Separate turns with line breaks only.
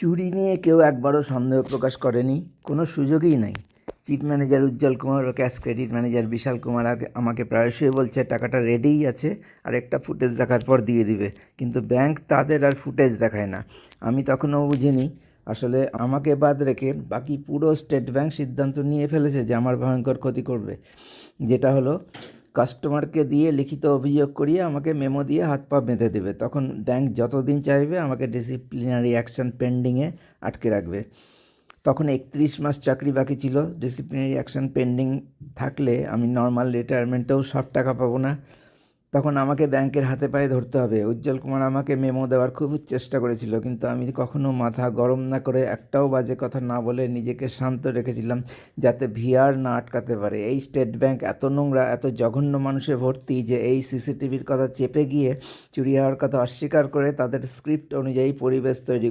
চুরি নিয়ে কেউ একবারও সন্দেহ প্রকাশ করেনি, কোনো সুযোগই নাই। চিফ ম্যানেজার উজ্জ্বল কুমার ও ক্যাশ ক্রেডিট ম্যানেজার বিশাল কুমার আমাকে প্রায়শই বলছে টাকাটা রেডিই আছে, আর একটা ফুটেজ দেখার পর দিয়ে দিবে, কিন্তু ব্যাংক তাদের আর ফুটেজ দেখায় না। আমি তখনও বুঝিনি আসলে আমাকে বাদ রেখে বাকি পুরো স্টেট ব্যাংক সিদ্ধান্ত নিয়ে ফেলেছে যে আমার ভয়ঙ্কর ক্ষতি করবে, যেটা হলো কাস্টমারকে দিয়ে লিখিত অভিযোগ করিয়ে আমাকে মেমো দিয়ে হাত পা বেঁধে দেবে। তখন ব্যাংক যতদিন চাইবে আমাকে ডিসিপ্লিনারি অ্যাকশন পেন্ডিংয়ে আটকে রাখবে। তখন 31 মাস চাকরি বাকি ছিল। ডিসিপ্লিনারি অ্যাকশন পেন্ডিং থাকলে আমি নর্মাল রিটায়ারমেন্টেও সব টাকা পাবো না। তখন আমাকে ব্যাংকের হাতে পায়ে ধরতে হবে। উজ্জ্বল কুমার আমাকে মেমো দেওয়ার খুব চেষ্টা করেছিল, কিন্তু আমি কখনো মাথা গরম না করে একটাও বাজে কথা না বলে নিজেকে শান্ত রেখেছিলাম, যাতে ভিআর না আটকাতে পারে। এই স্টেট ব্যাংক এত নোংরা, এত জঘন্য মানুষে ভর্তি যে এই সিসিটিভির কথা চেপে গিয়ে চুরি হওয়ার কথা অস্বীকার করে তাদের স্ক্রিপ্ট অনুযায়ী পরিবেশ তৈরি